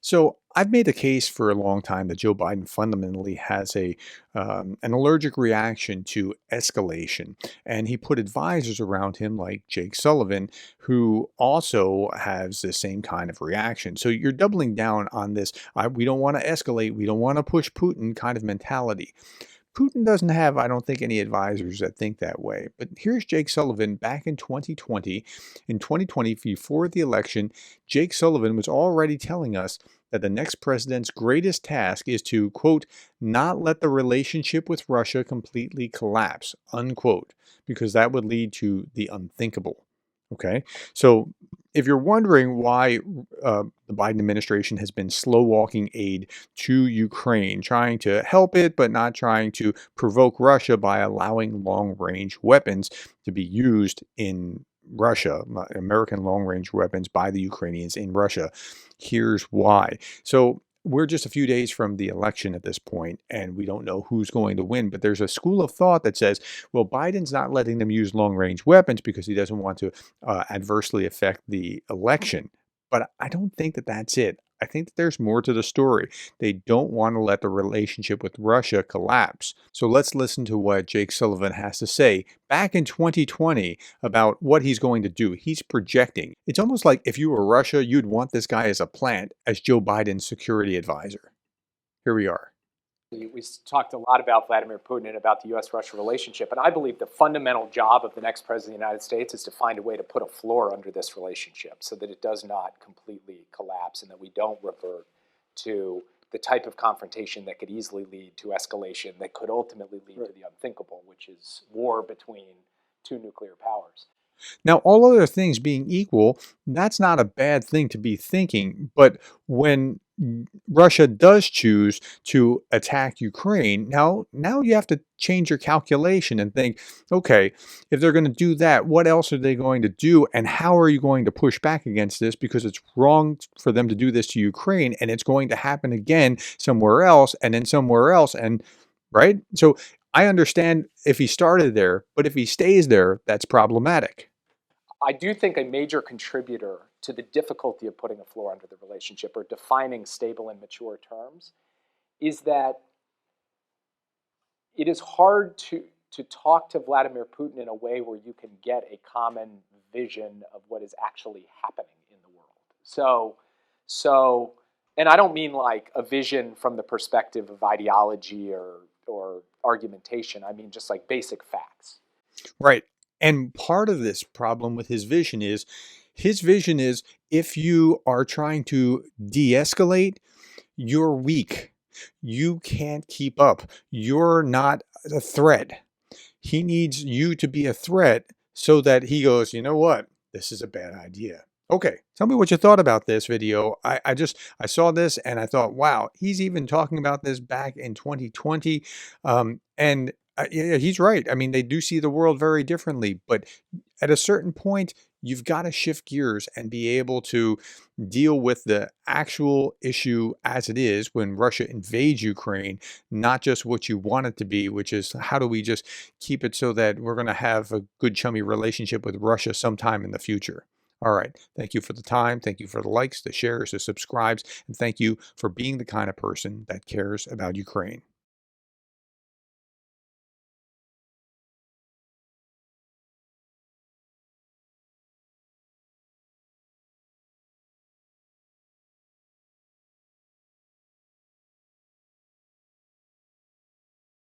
So I've made the case for a long time that Joe Biden fundamentally has an allergic reaction to escalation, and he put advisors around him like Jake Sullivan, who also has the same kind of reaction. So you're doubling down on this. We don't want to escalate. We don't want to push Putin kind of mentality. Putin doesn't have, I don't think, any advisors that think that way. But here's Jake Sullivan back in 2020. In 2020, before the election, Jake Sullivan was already telling us that the next president's greatest task is to, quote, not let the relationship with Russia completely collapse, unquote, because that would lead to the unthinkable. Okay. So if you're wondering why the Biden administration has been slow walking aid to Ukraine, trying to help it, but not trying to provoke Russia by allowing long range weapons to be used in Russia, American long range weapons by the Ukrainians in Russia. Here's why. So we're just a few days from the election at this point, and we don't know who's going to win. But there's a school of thought that says, well, Biden's not letting them use long range weapons because he doesn't want to adversely affect the election. But I don't think that that's it. I think that there's more to the story. They don't want to let the relationship with Russia collapse. So let's listen to what Jake Sullivan has to say back in 2020 about what he's going to do. He's projecting. It's almost like if you were Russia, you'd want this guy as a plant, as Joe Biden's security advisor. Here we are. We talked a lot about Vladimir Putin and about the U.S.-Russia relationship, and I believe the fundamental job of the next president of the United States is to find a way to put a floor under this relationship so that it does not completely collapse and that we don't revert to the type of confrontation that could easily lead to escalation that could ultimately lead to the unthinkable, which is war between two nuclear powers. Now, all other things being equal, that's not a bad thing to be thinking. But when Russia does choose to attack Ukraine, now you have to change your calculation and think, okay, if they're going to do that, what else are they going to do? And how are you going to push back against this? Because it's wrong for them to do this to Ukraine, and it's going to happen again somewhere else, and then somewhere else. And right? So I understand if he started there, but if he stays there, that's problematic. I do think a major contributor to the difficulty of putting a floor under the relationship or defining stable and mature terms is that it is hard to talk to Vladimir Putin in a way where you can get a common vision of what is actually happening in the world. So, and I don't mean like a vision from the perspective of ideology or argumentation. I mean just like basic facts. Right. And part of this problem with his vision is if you are trying to de-escalate, you're weak. You can't keep up. You're not a threat. He needs you to be a threat so that he goes, you know what? This is a bad idea. Okay, tell me what you thought about this video. I saw this and I thought, wow, he's even talking about this back in 2020. Yeah, he's right. I mean, they do see the world very differently, but at a certain point, you've got to shift gears and be able to deal with the actual issue as it is when Russia invades Ukraine, not just what you want it to be, which is how do we just keep it so that we're going to have a good chummy relationship with Russia sometime in the future. All right. Thank you for the time. Thank you for the likes, the shares, the subscribes, and thank you for being the kind of person that cares about Ukraine.